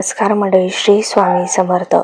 नमस्कार मंडळी, श्री स्वामी समर्थ.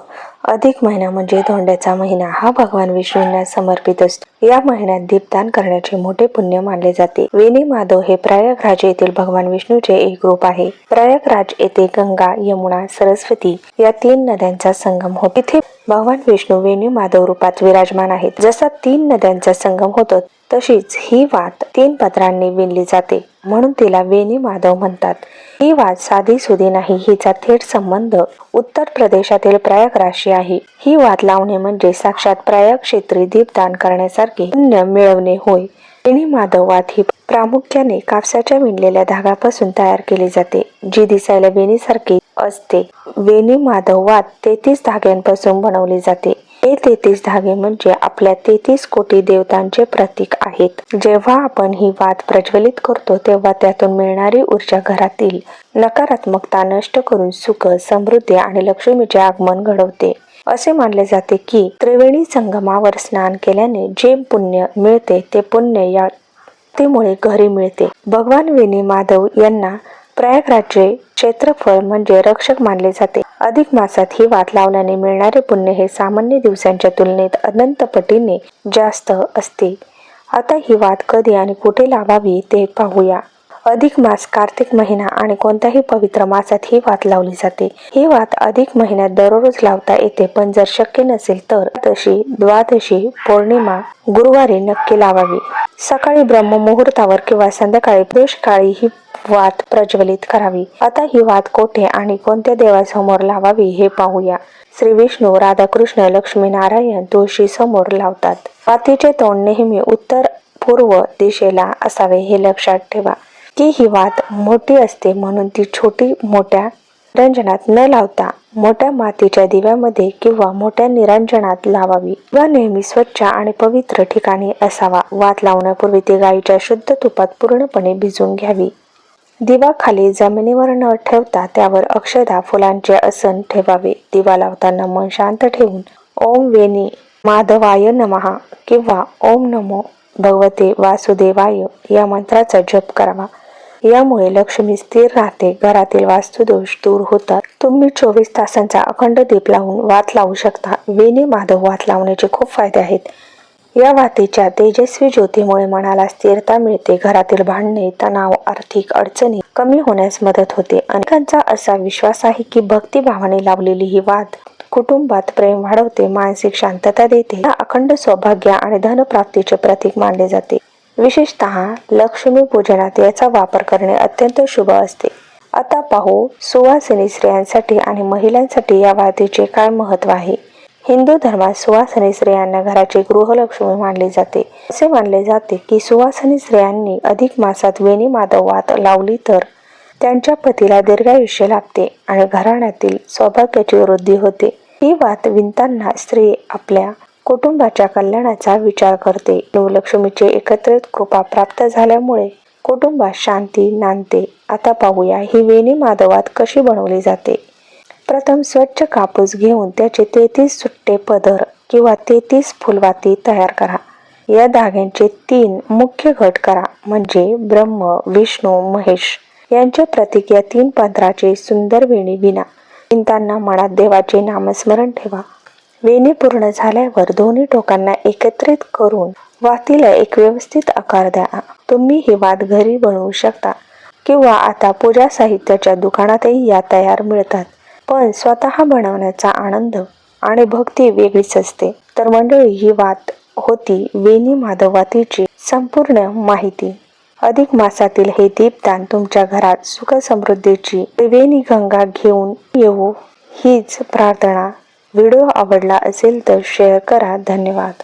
अधिक महिना म्हणजे धोंड्याचा महिना हा भगवान विष्णूंना समर्पित असतो. या महिन्यात दीपदान करण्याचे मोठे पुण्य मानले जाते. वेणी माधव हे प्रयागराज येथील भगवान विष्णूचे एक रूप आहे. प्रयागराज येथे गंगा, यमुना, सरस्वती या 3 नद्यांचा संगम होतो. इथे भगवान विष्णू वेणी माधव रूपात विराजमान आहेत. जसा 3 नद्यांचा संगम होतो तशीच ही वात 3 पदरांनी विणली जाते, म्हणून तिला वेणी माधव म्हणतात. ही वात साधी सुधी नाही, हिचा थेट संबंध उत्तर प्रदेशातील प्रयागराजशी आहे. ही वात लावणे म्हणजे साक्षात प्रयाग क्षेत्री दीपदान करण्यासारखे पुण्य मिळवणे होय. वेणी माधव वात ही प्रामुख्याने कापसाच्या विणलेल्या धाग्यापासून तयार केली जाते, जी दिसायला वेणीसारखी असते. वेणी माधव वात 33 धाग्यांपासून बनवली जाते. हे 33 धागे म्हणजे आपल्या 33 कोटी देवतांचे प्रतीक आहेत. जेव्हा आपण ही वात प्रज्वलित करतो तेव्हा त्यातून मिळणारी ऊर्जा घरातील नकारात्मकता नष्ट करून सुख, समृद्धी आणि लक्ष्मीचे आगमन घडवते. असे मानले जाते की त्रिवेणी संगमावर स्नान केल्याने जे पुण्य मिळते ते पुण्य या वातीमुळे घरी मिळते. भगवान वेणी माधव यांना प्रयागराजचे क्षेत्रफळ म्हणजे रक्षक मानले जाते. अधिक मासात ही वात लावल्याने मिळणारे पुण्य हे सामान्य दिवसांच्या तुलनेत अनंत पटीने जास्त असते. आता ही वात कधी आणि कुठे लावावी ते पाहूया. अधिक मास, कार्तिक महिना आणि कोणत्याही पवित्र मासात ही वात लावली जाते. ही वात अधिक महिन्यात दररोज लावता येते, पण जर शक्य नसेल तर द्वादशी, पौर्णिमा, गुरुवारी नक्की लावावी. सकाळी ब्रह्म मुहूर्तावर किंवा संध्याकाळी प्रदोषकाळी ही वात प्रज्वलित करावी. आता ही वात कोठे आणि कोणत्या देवासमोर लावावी हे पाहूया. श्री विष्णू, राधाकृष्ण, लक्ष्मी नारायण तुळशी समोर लावतात. वातीचे तोंड नेहमी उत्तर पूर्व दिशेला असावे हे लक्षात ठेवा. की ही वात मोठी असते, म्हणून ती छोटी मोठ्या निरांजनात न लावता मोठ्या मातीच्या दिव्यामध्ये किंवा मोठ्या निरांजनात लावावी. दिवा नेहमी स्वच्छ आणि पवित्र ठिकाणी असावा. वात लावण्यापूर्वी ती गाईच्या शुद्ध तुपात पूर्णपणे भिजवून घ्यावी. दिवा खाली जमिनीवर न ठेवता त्यावर अक्षदा फुलांचे आसन ठेवावे. दिवा लावताना मन शांत ठेवून ओम वेणी माधवाय नमः किंवा ओम नमो भगवते वासुदेवाय या मंत्राचा जप करावा. यामुळे लक्ष्मी स्थिर राहते, घरातील वास्तुदोष दूर होतात. तुम्ही 24 तासांचा अखंड दीप लावून वात लावू शकता. वेणी माधव वात लावण्याचे खूप फायदे आहेत. या वातीच्या तेजस्वी ज्योतीमुळे मनाला स्थिरता मिळते. घरातील भांडणे, तणाव, आर्थिक अडचणी कमी होण्यास मदत होते. अनेकांचा असा विश्वास आहे की भक्तिभावाने लावलेली ही वात कुटुंबात प्रेम वाढवते, मानसिक शांतता देते. अखंड सौभाग्य आणि धनप्राप्तीचे प्रतीक मानले जाते. विशेषतः लक्ष्मी पूजनात याचा वापर करणे अत्यंत शुभ असते. आता पाहू सुवासिनी स्त्रियांसाठी आणि महिलांसाठी या वातीचे काय महत्त्व आहे. हिंदू धर्मात सुवासिनी स्त्रियांना घराची गृहलक्ष्मी मानले जाते. असे मानले जाते की सुवासिनी स्त्रियांनी अधिक मासात वेणी माधव वात लावली तर त्यांच्या पतीला दीर्घायुष्य लाभते आणि घराण्यातील सौभाग्याची वृद्धी होते. ही वात विणताना स्त्री आपल्या कुटुंबाच्या कल्याणाचा विचार करते. लक्ष्मीची एकत्रित कृपा प्राप्त झाल्यामुळे कुटुंबात शांती नांदते. आता पाहूया ही वेणी माधव वात कशी बनवली जाते. प्रथम स्वच्छ कापूस घेऊन त्याचे 33 सुट्टे पदर किंवा 33 फुलवाती तयार करा. या धाग्यांचे 3 मुख्य गट करा, म्हणजे ब्रह्म, विष्णू, महेश यांचे प्रतीक या 3 पदराचे सुंदर वेणी विणा. विणताना मनात देवाचे नामस्मरण ठेवा. वेणी पूर्ण झाल्यावर दोन्ही टोकांना एकत्रित करून वातीला एक व्यवस्थित आकार द्या. तुम्ही ही वात घरी बनवू शकता किंवा आता पूजा साहित्याच्या दुकानातही या तयार मिळतात. पण स्वतः बनवण्याचा आनंद आणि भक्ती वेगळीच असते. तर मंडळी, ही वात होती वेणी माधव वातीची संपूर्ण माहिती. अधिक मासातील हे दीपदान तुमच्या घरात सुख समृद्धीची त्रिवेणी गंगा घेऊन येऊ हीच प्रार्थना. व्हिडिओ आवडला असेल तर शेअर करा. धन्यवाद.